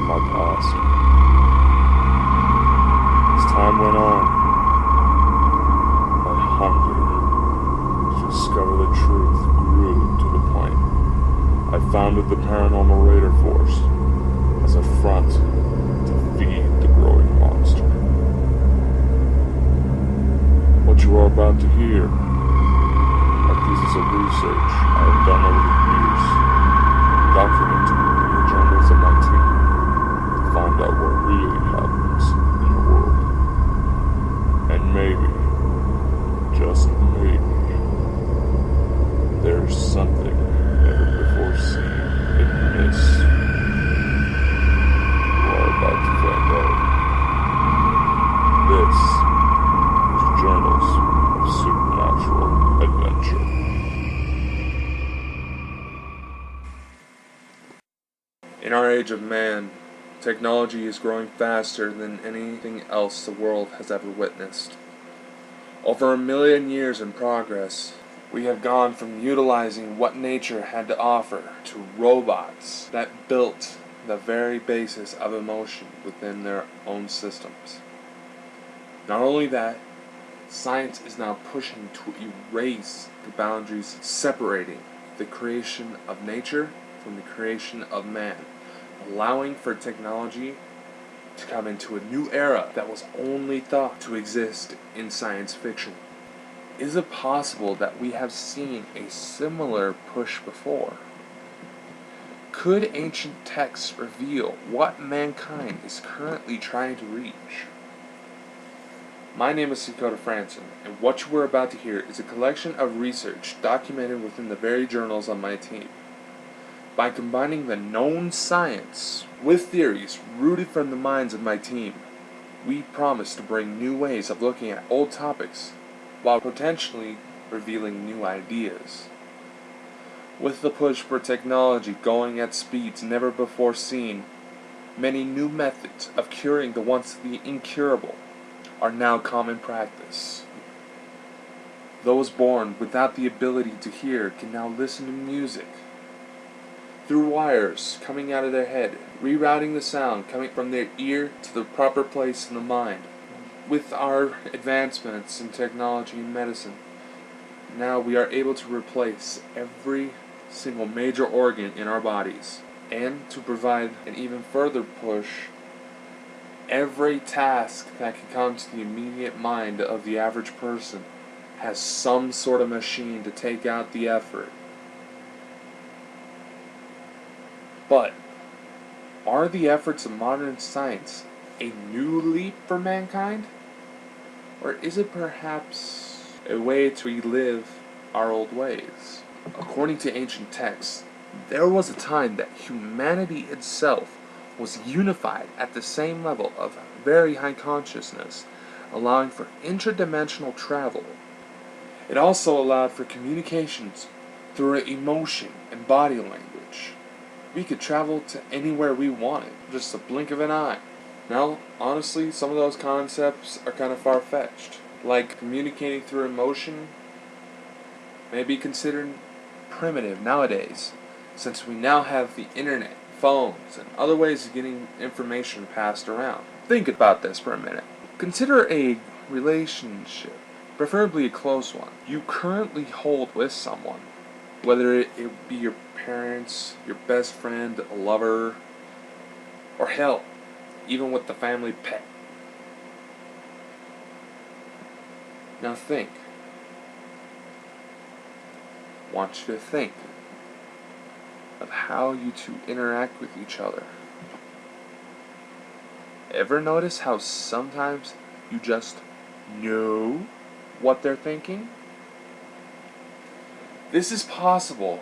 my past. As time went on, my hunger to discover the truth grew to the point I founded the Paranormal Raider Force as a front to feed the growing monster. What you are about to hear are pieces of research I have done over the years, documented in the journals of my team, to find out what really happens in the world. And maybe, just maybe, there's something never before seen in this. You are about to find out. This is Journals of Supernatural Adventure. In our age of man, technology is growing faster than anything else the world has ever witnessed. Over 1 million years in progress, we have gone from utilizing what nature had to offer to robots that built the very basis of emotion within their own systems. Not only that, science is now pushing to erase the boundaries separating the creation of nature from the creation of man, allowing for technology to come into a new era that was only thought to exist in science fiction. Is it possible that we have seen a similar push before? Could ancient texts reveal what mankind is currently trying to reach? My name is Dakota Frandsen, and what you are about to hear is a collection of research documented within the very journals on my team. By combining the known science with theories rooted from the minds of my team, we promise to bring new ways of looking at old topics while potentially revealing new ideas. With the push for technology going at speeds never before seen, many new methods of curing the once the incurable are now common practice. Those born without the ability to hear can now listen to music through wires coming out of their head, rerouting the sound coming from their ear to the proper place in the mind. With our advancements in technology and medicine, now we are able to replace every single major organ in our bodies, and to provide an even further push, every task that can come to the immediate mind of the average person has some sort of machine to take out the effort. But are the efforts of modern science a new leap for mankind? Or is it perhaps a way to relive our old ways? According to ancient texts, there was a time that humanity itself was unified at the same level of very high consciousness, allowing for interdimensional travel. It also allowed for communications through emotion and body language. We could travel to anywhere we wanted, just a blink of an eye. Now, honestly, some of those concepts are kind of far-fetched. Like communicating through emotion may be considered primitive nowadays, since we now have the internet, phones, and other ways of getting information passed around. Think about this for a minute. Consider a relationship, preferably a close one, you currently hold with someone. Whether it be your parents, your best friend, a lover, or hell, even with the family pet. Now think. I want you to think of how you two interact with each other. Ever notice how sometimes you just know what they're thinking? This is possible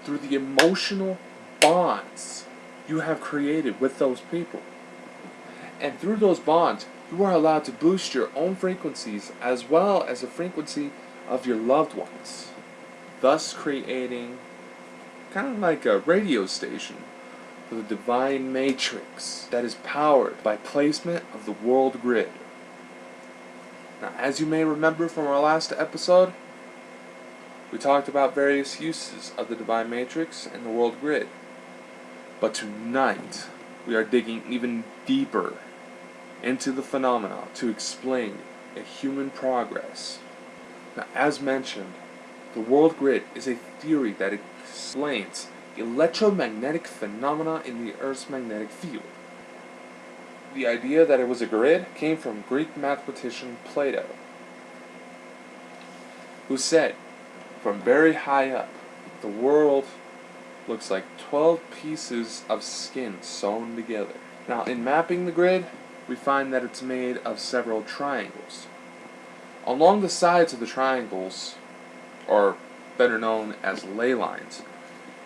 through the emotional bonds you have created with those people. And through those bonds, you are allowed to boost your own frequencies as well as the frequency of your loved ones, thus creating kind of like a radio station for the divine matrix that is powered by placement of the world grid. Now, as you may remember from our last episode, we talked about various uses of the divine matrix and the world grid. But tonight, we are digging even deeper into the phenomena to explain a human progress. Now, as mentioned, the world grid is a theory that explains electromagnetic phenomena in the Earth's magnetic field. The idea that it was a grid came from Greek mathematician Plato, who said, from very high up, the world looks like 12 pieces of skin sewn together. Now, in mapping the grid, we find that it's made of several triangles. Along the sides of the triangles, or better known as ley lines,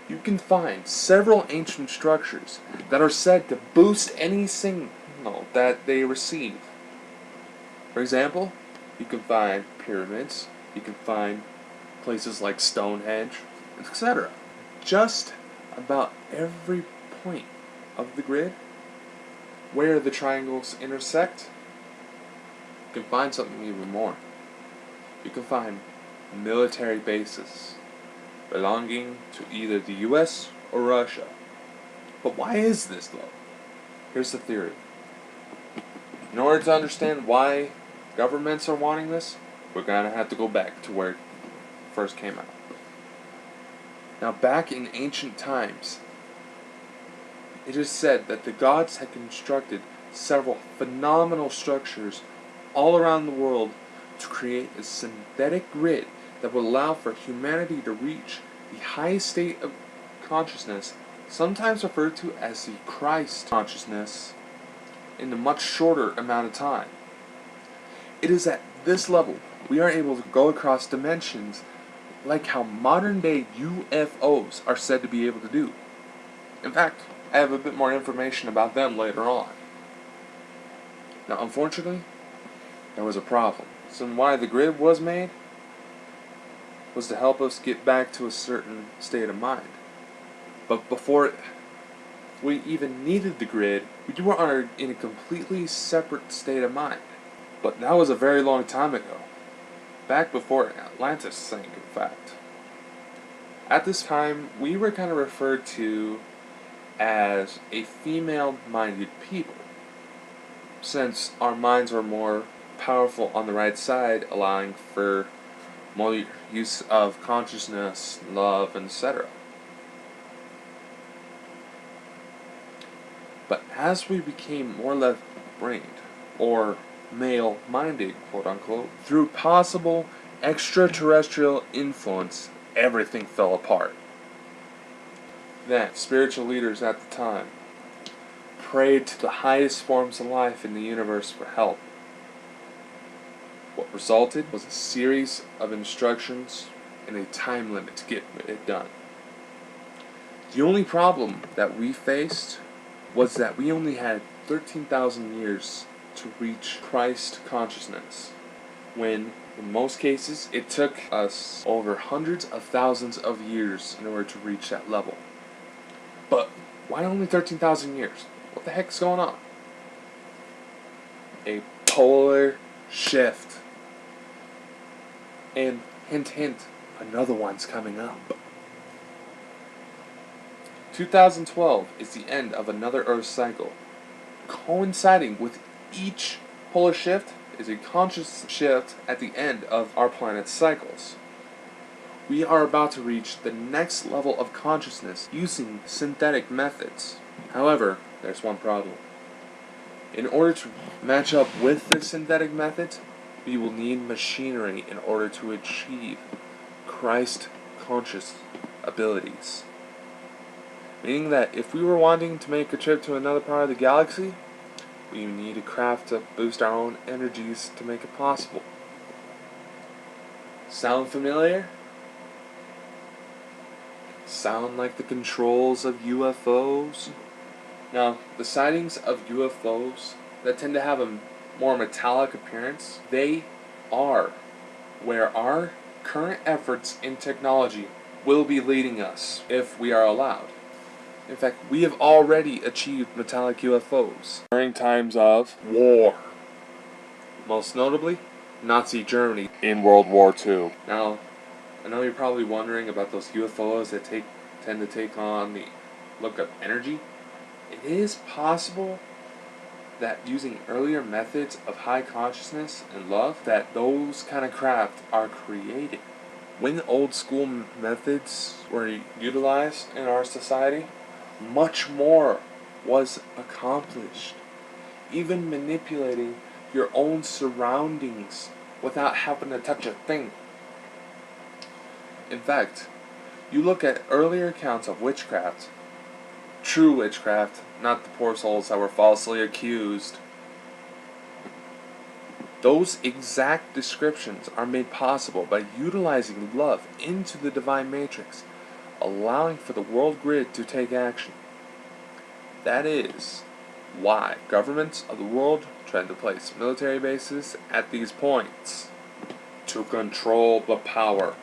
you can find several ancient structures that are said to boost any signal that they receive. For example, you can find pyramids, you can find places like Stonehenge, etc. Just about every point of the grid where the triangles intersect, you can find something even more. You can find military bases belonging to either the US or Russia. But why is this though? Here's the theory. In order to understand why governments are wanting this, we're going to have to go back to where it first came out. Now, back in ancient times, it is said that the gods had constructed several phenomenal structures all around the world to create a synthetic grid that would allow for humanity to reach the highest state of consciousness, sometimes referred to as the Christ consciousness, in a much shorter amount of time. It is at this level we are able to go across dimensions like how modern day UFOs are said to be able to do. In fact, I have a bit more information about them later on. Now, unfortunately, there was a problem. So why the grid was made was to help us get back to a certain state of mind. But before we even needed the grid, we were in a completely separate state of mind. But that was a very long time ago. Back before Atlantis sank, in fact. At this time, we were kind of referred to as a female-minded people, since our minds were more powerful on the right side, allowing for more use of consciousness, love, etc. But as we became more left-brained, or male-minded, quote-unquote, through possible extraterrestrial influence, everything fell apart. Then, spiritual leaders at the time prayed to the highest forms of life in the universe for help. What resulted was a series of instructions and a time limit to get it done. The only problem that we faced was that we only had 13,000 years to reach Christ consciousness, when in most cases it took us over hundreds of thousands of years in order to reach that level. But why only 13,000 years? What the heck's going on? A polar shift. And hint hint, another one's coming up. 2012 is the end of another Earth cycle. Coinciding with each polar shift is a conscious shift at the end of our planet's cycles. We are about to reach the next level of consciousness using synthetic methods. However, there's one problem. In order to match up with the synthetic methods, we will need machinery in order to achieve Christ conscious abilities. Meaning that if we were wanting to make a trip to another part of the galaxy, we need a craft to boost our own energies to make it possible. Sound familiar? Sound like the controls of UFOs? Now, the sightings of UFOs that tend to have a more metallic appearance, they are where our current efforts in technology will be leading us if we are allowed. In fact, we have already achieved metallic UFOs during times of war. Most notably, Nazi Germany in World War II. Now, I know you're probably wondering about those UFOs that tend to take on the look of energy. It is possible that using earlier methods of high consciousness and love, that those kind of craft are created. When old school methods were utilized in our society, much more was accomplished. Even manipulating your own surroundings without having to touch a thing. In fact, you look at earlier accounts of witchcraft, true witchcraft, not the poor souls that were falsely accused. Those exact descriptions are made possible by utilizing love into the divine matrix, allowing for the world grid to take action. That is why governments of the world tried to place military bases at these points to control the power.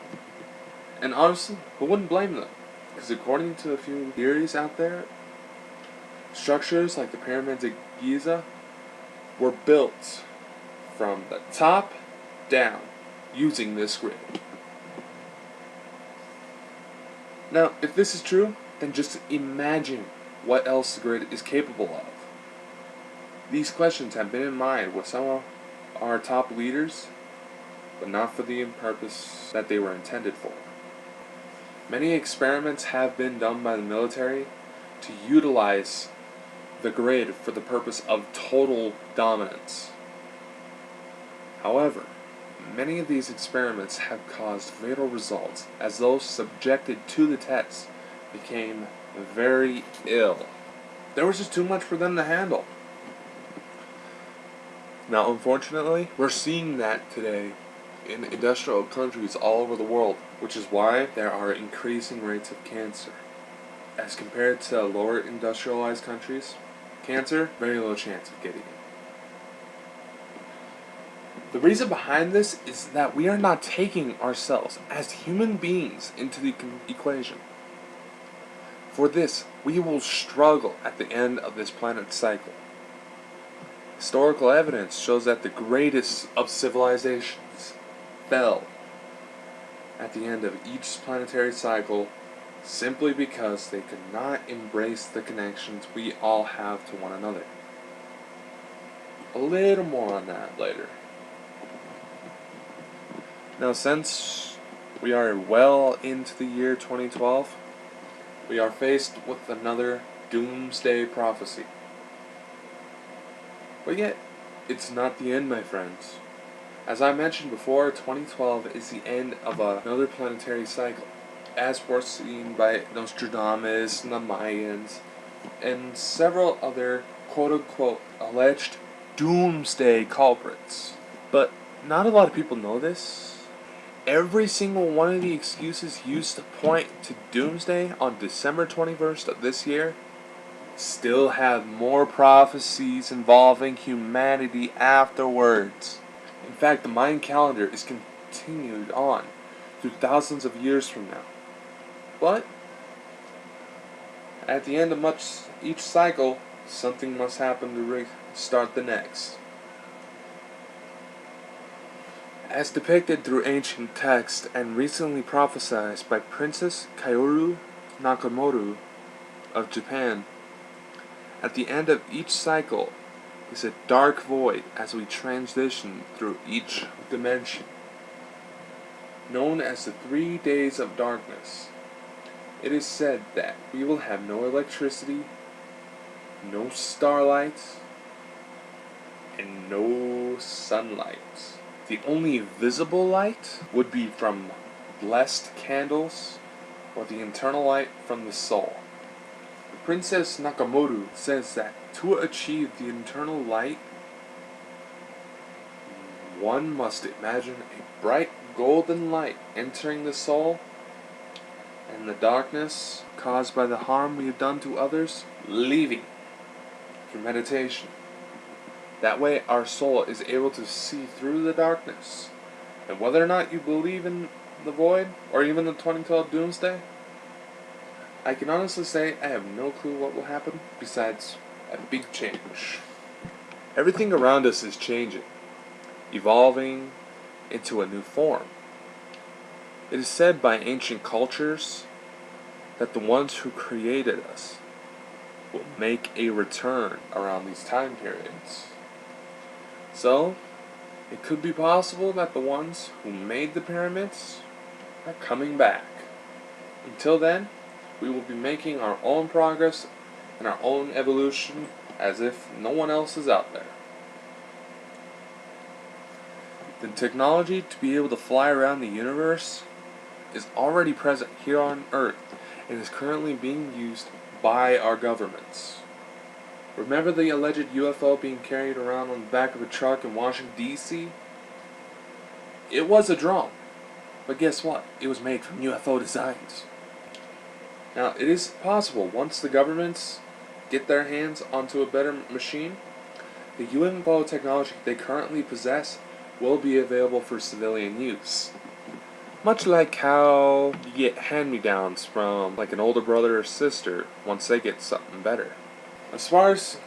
And honestly, who wouldn't blame them? Because according to a few theories out there, structures like the pyramids of Giza were built from the top down using this grid. Now, if this is true, then just imagine what else the grid is capable of. These questions have been in mind with some of our top leaders, but not for the purpose that they were intended for. Many experiments have been done by the military to utilize the grid for the purpose of total dominance. However, many of these experiments have caused fatal results, as those subjected to the test became very ill. There was just too much for them to handle. Now, unfortunately, we're seeing that today in industrial countries all over the world, which is why there are increasing rates of cancer. As compared to lower industrialized countries, cancer, very low chance of getting it. The reason behind this is that we are not taking ourselves as human beings into the equation. For this, we will struggle at the end of this planet's cycle. Historical evidence shows that the greatest of civilizations fell at the end of each planetary cycle simply because they could not embrace the connections we all have to one another. A little more on that later. Now, since we are well into the year 2012, we are faced with another doomsday prophecy. But yet, it's not the end, my friends. As I mentioned before, 2012 is the end of another planetary cycle, as foreseen by Nostradamus and the Mayans, and several other quote-unquote alleged doomsday culprits. But not a lot of people know this. Every single one of the excuses used to point to doomsday on December 21st of this year still have more prophecies involving humanity afterwards. In fact, the Mayan calendar is continued on through thousands of years from now. But at the end of each cycle, something must happen to restart the next. As depicted through ancient texts and recently prophesied by Princess Kaoru Nakamoto of Japan, at the end of each cycle is a dark void as we transition through each dimension, known as the 3 days of darkness. It is said that we will have no electricity, no starlight, and no sunlight. The only visible light would be from blessed candles or the internal light from the soul. Princess Nakamoto says that to achieve the internal light, one must imagine a bright golden light entering the soul, and the darkness caused by the harm we have done to others leaving through meditation. That way our soul is able to see through the darkness. And whether or not you believe in the void, or even the 2012 doomsday, I can honestly say I have no clue what will happen besides a big change. Everything around us is changing, evolving into a new form. It is said by ancient cultures that the ones who created us will make a return around these time periods. So, it could be possible that the ones who made the pyramids are coming back. Until then, we will be making our own progress and our own evolution as if no one else is out there. The technology to be able to fly around the universe is already present here on Earth and is currently being used by our governments. Remember the alleged UFO being carried around on the back of a truck in Washington, D.C.? It was a drone, but guess what? It was made from UFO designs. Now, it is possible once the governments get their hands onto a better machine, the UFO technology they currently possess will be available for civilian use. Much like how you get hand-me-downs from like an older brother or sister once they get something better. As far as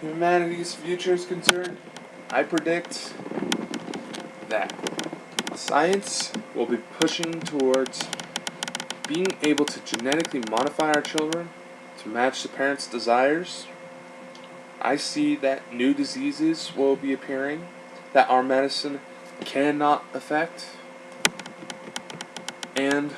humanity's future is concerned, I predict that science will be pushing towards being able to genetically modify our children to match the parents' desires. I see that new diseases will be appearing that our medicine cannot affect. And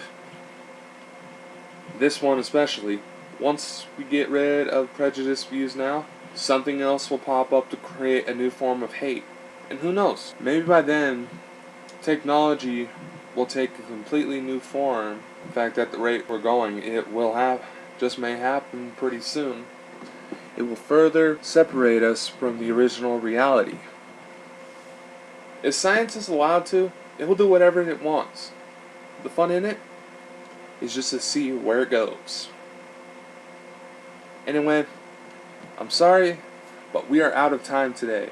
this one especially, once we get rid of prejudiced views now, something else will pop up to create a new form of hate. And who knows, maybe by then, technology will take a completely new form. In fact, at the rate we're going, it will just may happen pretty soon. It will further separate us from the original reality. If science is allowed to, it will do whatever it wants. The fun in it is just to see where it goes. Anyway, I'm sorry, but we are out of time today.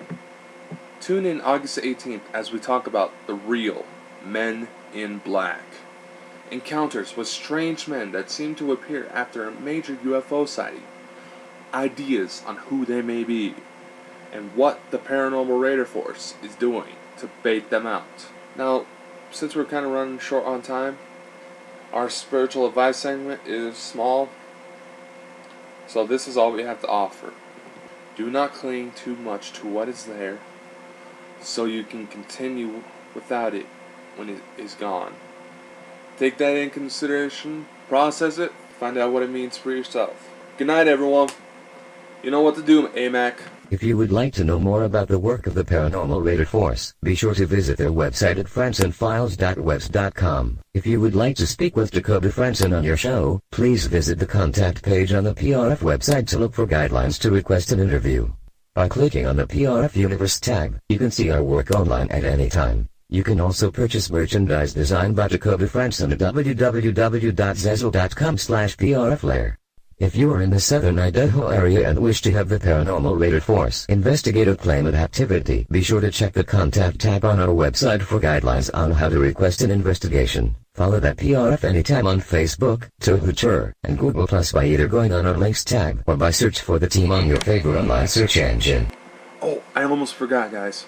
Tune in August 18th as we talk about the real Men in Black. Encounters with strange men that seem to appear after a major UFO sighting. Ideas on who they may be, and what the Paranormal Raider Force is doing to bait them out. Now, since we're kind of running short on time, our spiritual advice segment is small, so this is all we have to offer. Do not cling too much to what is there, so you can continue without it when it is gone. Take that in consideration, process it, find out what it means for yourself. Good night, everyone. You know what to do, AMAC. If you would like to know more about the work of the Paranormal Raider Force, be sure to visit their website at frandsenfiles.webs.com. If you would like to speak with Dakota Frandsen on your show, please visit the contact page on the PRF website to look for guidelines to request an interview. By clicking on the PRF Universe tab, you can see our work online at any time. You can also purchase merchandise designed by Dakota Frandsen at www.zezo.com/prflair. If you are in the southern Idaho area and wish to have the Paranormal Raider Force investigate a claimant activity, be sure to check the contact tab on our website for guidelines on how to request an investigation. Follow that PRF anytime on Facebook, Twitter, and Google Plus by either going on our links tab or by search for the team on your favorite online search engine. Oh, I almost forgot, guys.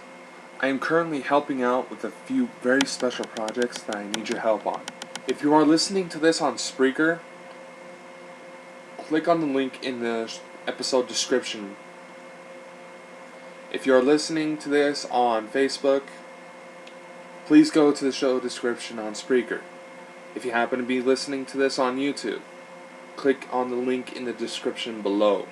I am currently helping out with a few very special projects that I need your help on. If you are listening to this on Spreaker, click on the link in the episode description. If you are listening to this on Facebook, please go to the show description on Spreaker. If you happen to be listening to this on YouTube, click on the link in the description below.